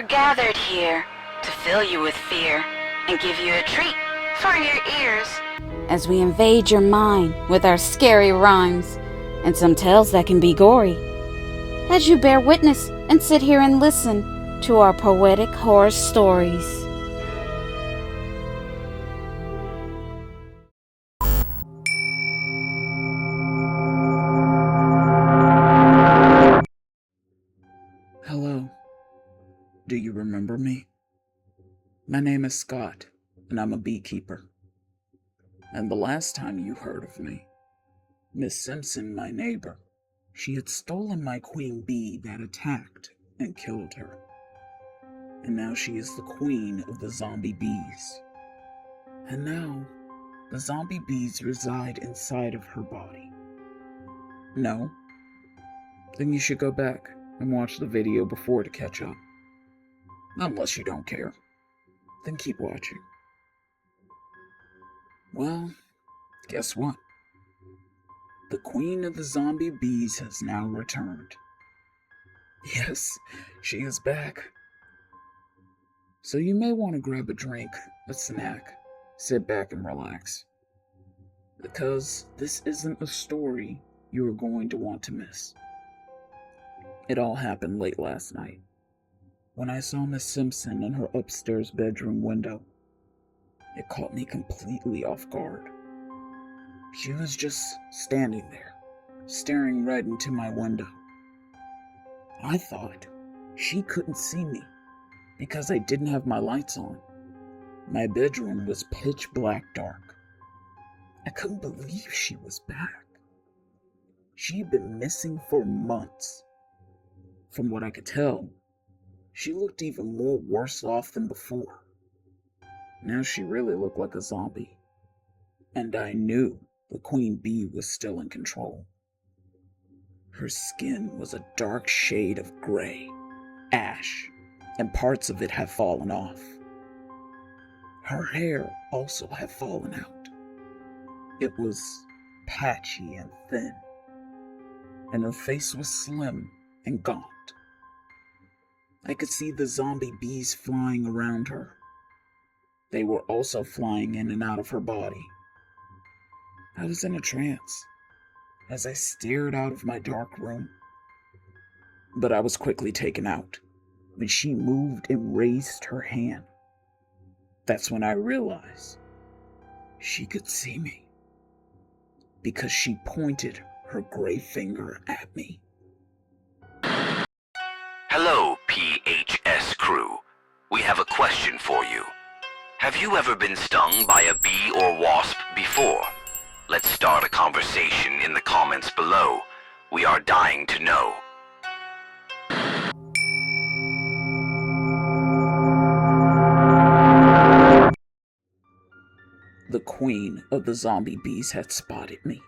gathered here to fill you with fear and give you a treat for your ears. As we invade your mind with our scary rhymes and some tales that can be gory. As you bear witness and sit here and listen to our poetic horror stories. Hello. Do you remember me? My name is Scott, and I'm a beekeeper. And the last time you heard of me, Miss Simpson, my neighbor, she had stolen my queen bee that attacked and killed her. And now she is the queen of the zombie bees. And now, the zombie bees reside inside of her body. No? Then you should go back and watch the video before to catch up. Unless you don't care, then keep watching. Well, guess what? The queen of the zombie bees has now returned. Yes, she is back. So you may want to grab a drink, a snack, sit back and relax. Because this isn't a story you are going to want to miss. It all happened late last night, when I saw Miss Simpson in her upstairs bedroom window. It caught me completely off guard. She was just standing there, staring right into my window. I thought she couldn't see me because I didn't have my lights on. My bedroom was pitch black dark. I couldn't believe she was back. She had been missing for months. From what I could tell, she looked even more worse off than before. Now she really looked like a zombie. And I knew the queen bee was still in control. Her skin was a dark shade of gray, ash, and parts of it had fallen off. Her hair also had fallen out. It was patchy and thin, and her face was slim and gaunt. I could see the zombie bees flying around her. They were also flying in and out of her body. I was in a trance as I stared out of my dark room. But I was quickly taken out when she moved and raised her hand. That's when I realized she could see me, because she pointed her gray finger at me. Hello, P.H.S. crew. We have a question for you. Have you ever been stung by a bee or wasp before? Let's start a conversation in the comments below. We are dying to know. The queen of the zombie bees had spotted me.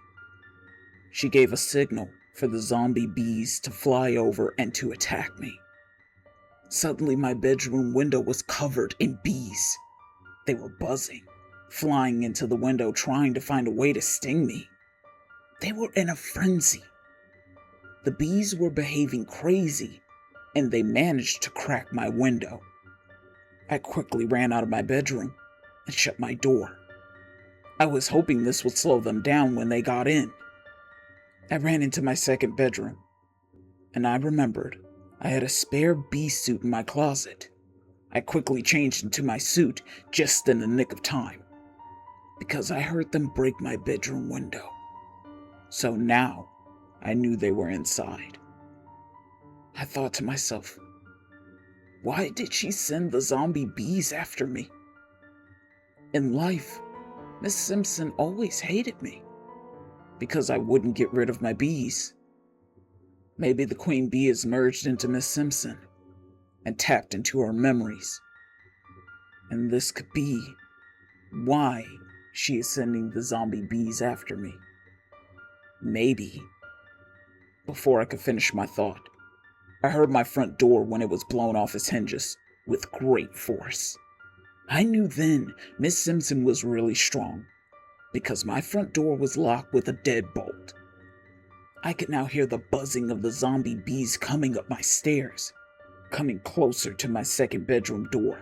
She gave a signal for the zombie bees to fly over and to attack me. Suddenly my bedroom window was covered in bees. They were buzzing, flying into the window trying to find a way to sting me. They were in a frenzy. The bees were behaving crazy, and they managed to crack my window. I quickly ran out of my bedroom and shut my door. I was hoping this would slow them down when they got in. I ran into my second bedroom, and I remembered I had a spare bee suit in my closet. I quickly changed into my suit just in the nick of time, because I heard them break my bedroom window. So now I knew they were inside. I thought to myself, why did she send the zombie bees after me? In life, Miss Simpson always hated me because I wouldn't get rid of my bees. Maybe the queen bee has merged into Miss Simpson and tapped into her memories. And this could be why she is sending the zombie bees after me. Maybe. Before I could finish my thought, I heard my front door when it was blown off its hinges with great force. I knew then Miss Simpson was really strong, because my front door was locked with a deadbolt. I could now hear the buzzing of the zombie bees coming up my stairs. coming closer to my second bedroom door.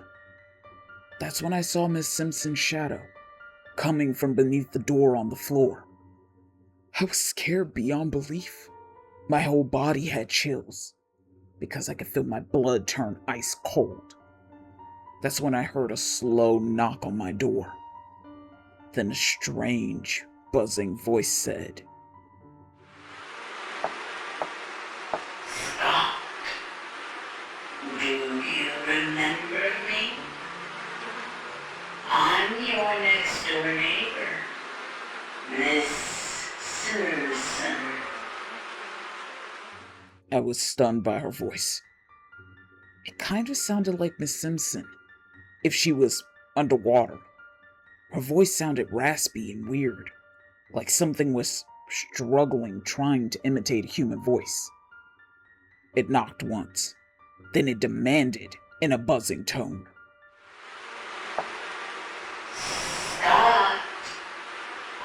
That's when I saw Miss Simpson's shadow, coming from beneath the door on the floor. I was scared beyond belief. My whole body had chills, because I could feel my blood turn ice cold. That's when I heard a slow knock on my door. Then a strange, buzzing voice said, "Scott, do you remember me? I'm your next door neighbor, Miss Simpson." I was stunned by her voice. It kind of sounded like Miss Simpson, if she was underwater. Her voice sounded raspy and weird, like something was struggling trying to imitate a human voice. It knocked once, then it demanded in a buzzing tone, "Scott,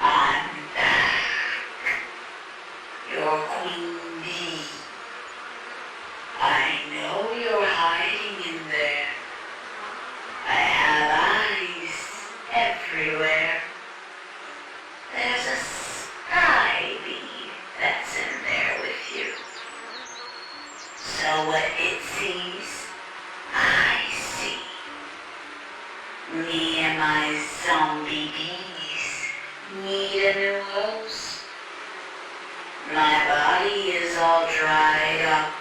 I'm back. Your queen bee. I know you're hiding in there. I have eyes everywhere. There's a sky bee that's in there with you. So what it sees, I see. Me and my zombie bees need a new host. My body is all dried up,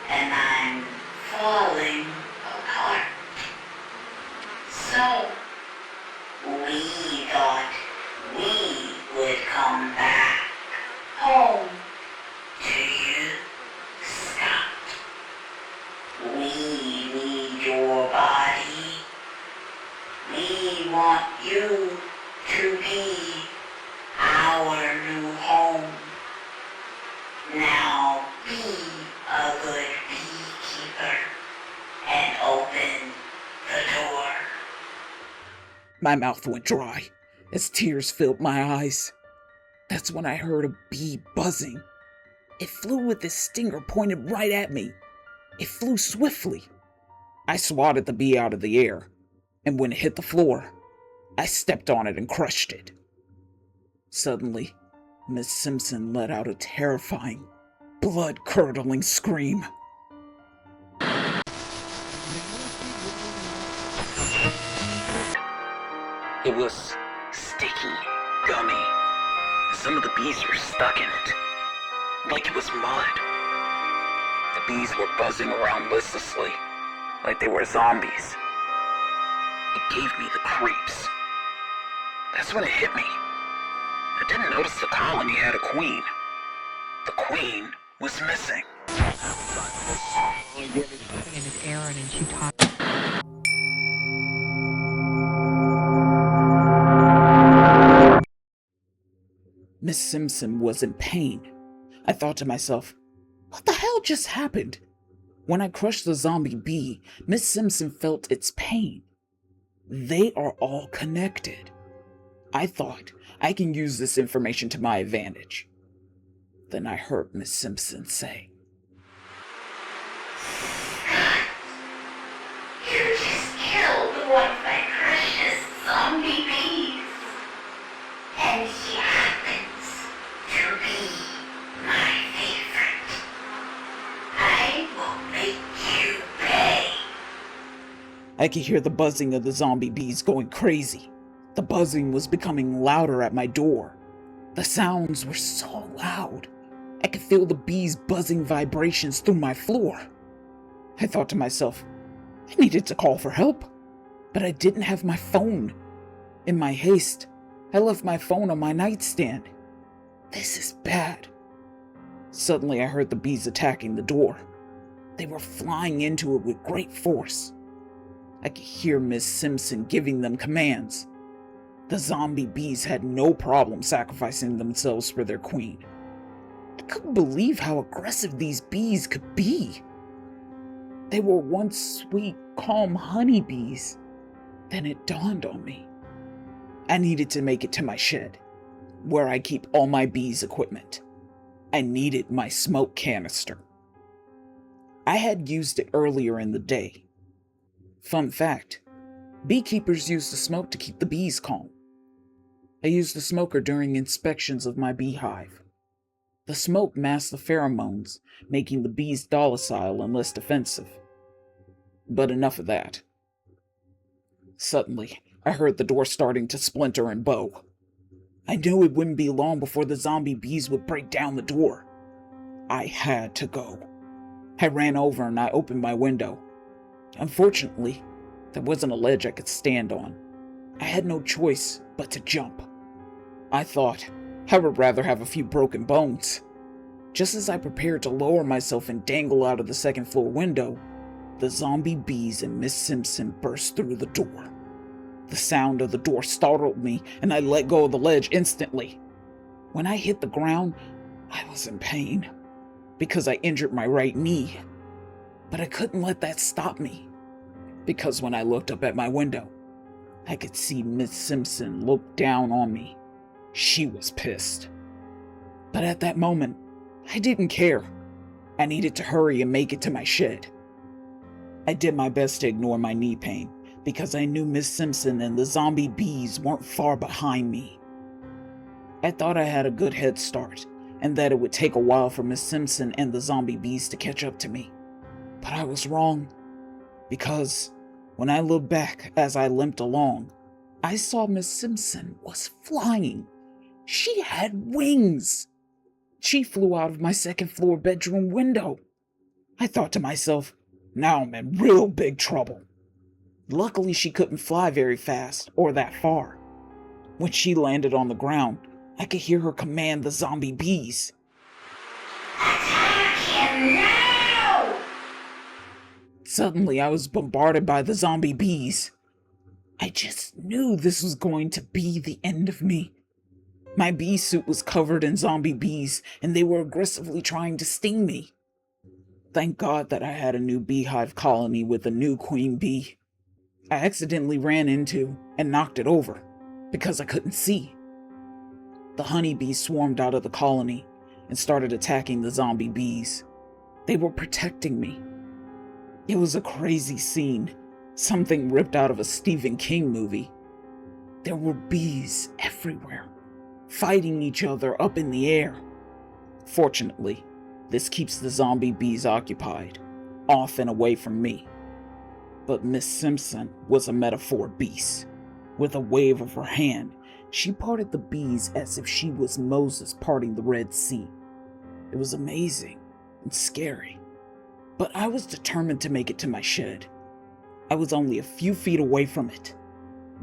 and I'm falling apart. So, we thought we would come back home to you, Scott. We need your body. We want you to be our new home. Now be a good beekeeper and open the door." My mouth went dry as tears filled my eyes. That's when I heard a bee buzzing. It flew with its stinger pointed right at me. It flew swiftly. I swatted the bee out of the air, and when it hit the floor, I stepped on it and crushed it. Suddenly, Miss Simpson let out a terrifying, blood-curdling scream. It was sticky, gummy. Some of the bees were stuck in it, like it was mud. The bees were buzzing around listlessly, like they were zombies. It gave me the creeps. That's when it hit me. I didn't notice the colony had a queen. The queen was missing. Miss Simpson was in pain. I thought to myself, what the hell just happened? When I crushed the zombie bee, Miss Simpson felt its pain. They are all connected. I thought I can use this information to my advantage. Then I heard Miss Simpson say, "You just killed one of my precious zombie bees. And he happens to be my favorite. I will make you pay." I could hear the buzzing of the zombie bees going crazy. The buzzing was becoming louder at my door. The sounds were so loud. I could feel the bees' buzzing vibrations through my floor. I thought to myself, I needed to call for help, but I didn't have my phone. In my haste, I left my phone on my nightstand. This is bad. Suddenly I heard the bees attacking the door. They were flying into it with great force. I could hear Miss Simpson giving them commands. The zombie bees had no problem sacrificing themselves for their queen. I couldn't believe how aggressive these bees could be. They were once sweet, calm honeybees. Then it dawned on me. I needed to make it to my shed, where I keep all my bees' equipment. I needed my smoke canister. I had used it earlier in the day. Fun fact, beekeepers use the smoke to keep the bees calm. I used the smoker during inspections of my beehive. The smoke masked the pheromones, making the bees docile and less defensive. But enough of that. Suddenly, I heard the door starting to splinter and bow. I knew it wouldn't be long before the zombie bees would break down the door. I had to go. I ran over and I opened my window. Unfortunately, there wasn't a ledge I could stand on. I had no choice but to jump. I thought I would rather have a few broken bones. Just as I prepared to lower myself and dangle out of the second floor window, the zombie bees and Miss Simpson burst through the door. The sound of the door startled me, and I let go of the ledge instantly. When I hit the ground, I was in pain, because I injured my right knee. But I couldn't let that stop me, because when I looked up at my window, I could see Miss Simpson look down on me. She was pissed. But at that moment, I didn't care. I needed to hurry and make it to my shed. I did my best to ignore my knee pain, because I knew Miss Simpson and the zombie bees weren't far behind me. I thought I had a good head start, and that it would take a while for Miss Simpson and the zombie bees to catch up to me. But I was wrong, because when I looked back as I limped along, I saw Miss Simpson was flying. She had wings. She flew out of my second floor bedroom window. I thought to myself, now I'm in real big trouble. Luckily, she couldn't fly very fast or that far. When she landed on the ground, I could hear her command the zombie bees. Attack him now! Suddenly, I was bombarded by the zombie bees. I just knew this was going to be the end of me. My bee suit was covered in zombie bees, and they were aggressively trying to sting me. Thank God that I had a new beehive colony with a new queen bee. I accidentally ran into and knocked it over because I couldn't see. The honeybees swarmed out of the colony and started attacking the zombie bees. They were protecting me. It was a crazy scene, something ripped out of a Stephen King movie. There were bees everywhere, fighting each other up in the air. Fortunately, this keeps the zombie bees occupied, off and away from me. But Miss Simpson was a metaphor beast. With a wave of her hand, she parted the bees as if she was Moses parting the Red Sea. It was amazing and scary, but I was determined to make it to my shed. I was only a few feet away from it.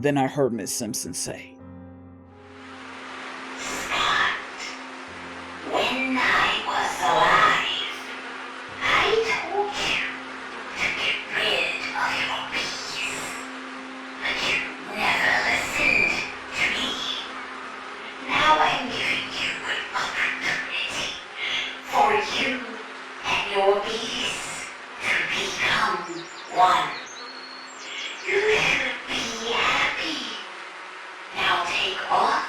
Then I heard Miss Simpson say, Scott, when I was alive, I told you to get rid of your bees, but you never listened to me. Now I'm giving you an opportunity for you and your bees to become one. You should be happy. Now take off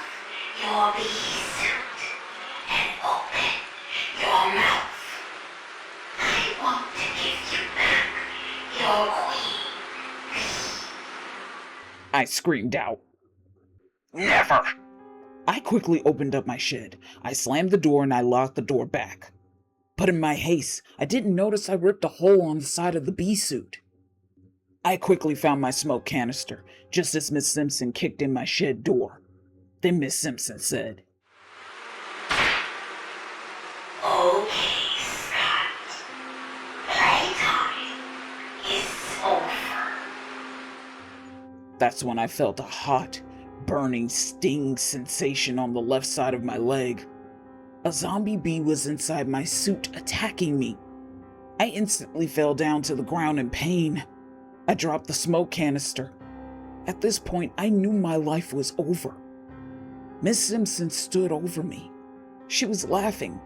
your bee suit and open your mouth. I want to give you back your queen bee. I screamed out. Never! I quickly opened up my shed. I slammed the door and I locked the door back. But in my haste, I didn't notice I ripped a hole on the side of the bee suit. I quickly found my smoke canister, just as Miss Simpson kicked in my shed door. Then Miss Simpson said, Okay, Scott. Playtime is over. That's when I felt a hot, burning sting sensation on the left side of my leg. A zombie bee was inside my suit attacking me. I instantly fell down to the ground in pain. I dropped the smoke canister. At this point, I knew my life was over. Miss Simpson stood over me. She was laughing,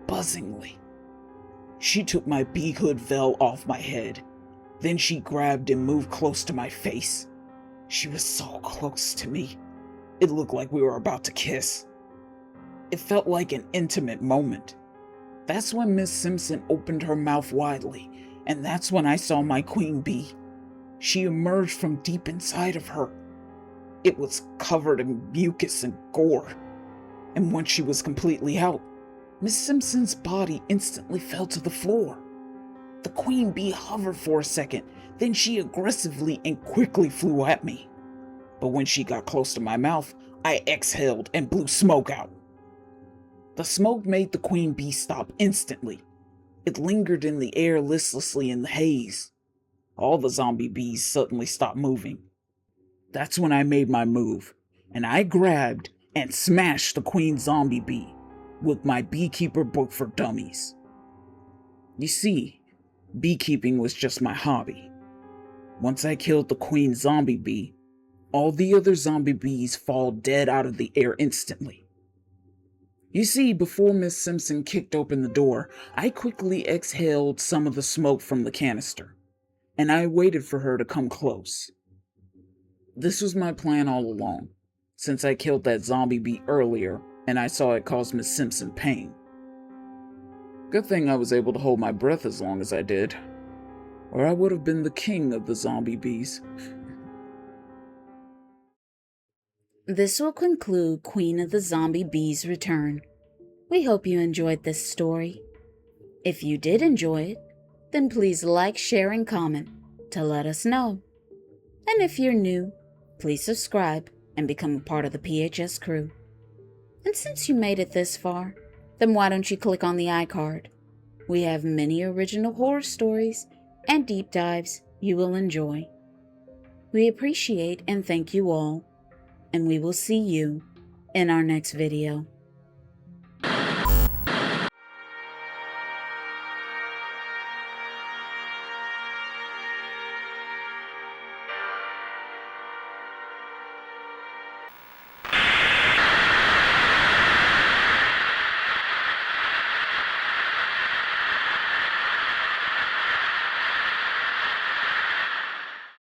buzzingly. She took my bee hood veil off my head. Then she grabbed and moved close to my face. She was so close to me. It looked like we were about to kiss. It felt like an intimate moment. That's when Miss Simpson opened her mouth widely and that's when I saw my queen bee. She emerged from deep inside of her. It was covered in mucus and gore, and once she was completely out, Miss Simpson's body instantly fell to the floor. The queen bee hovered for a second, then she aggressively and quickly flew at me. But when she got close to my mouth, I exhaled and blew smoke out. The smoke made the queen bee stop instantly. It lingered in the air listlessly in the haze. All the zombie bees suddenly stopped moving. That's when I made my move, and I grabbed and smashed the queen zombie bee with my beekeeper book for dummies. You see, beekeeping was just my hobby. Once I killed the queen zombie bee, all the other zombie bees fall dead out of the air instantly. You see, before Miss Simpson kicked open the door, I quickly exhaled some of the smoke from the canister, and I waited for her to come close. This was my plan all along, since I killed that zombie bee earlier and I saw it cause Miss Simpson pain. Good thing I was able to hold my breath as long as I did, or I would have been the king of the zombie bees. This will conclude Queen of the Zombie Bees' return. We hope you enjoyed this story. If you did enjoy it, then please like, share, and comment to let us know. And if you're new, please subscribe and become a part of the P.H.S. crew. And since you made it this far, then why don't you click on the iCard? We have many original horror stories and deep dives you will enjoy. We appreciate and thank you all, and we will see you in our next video.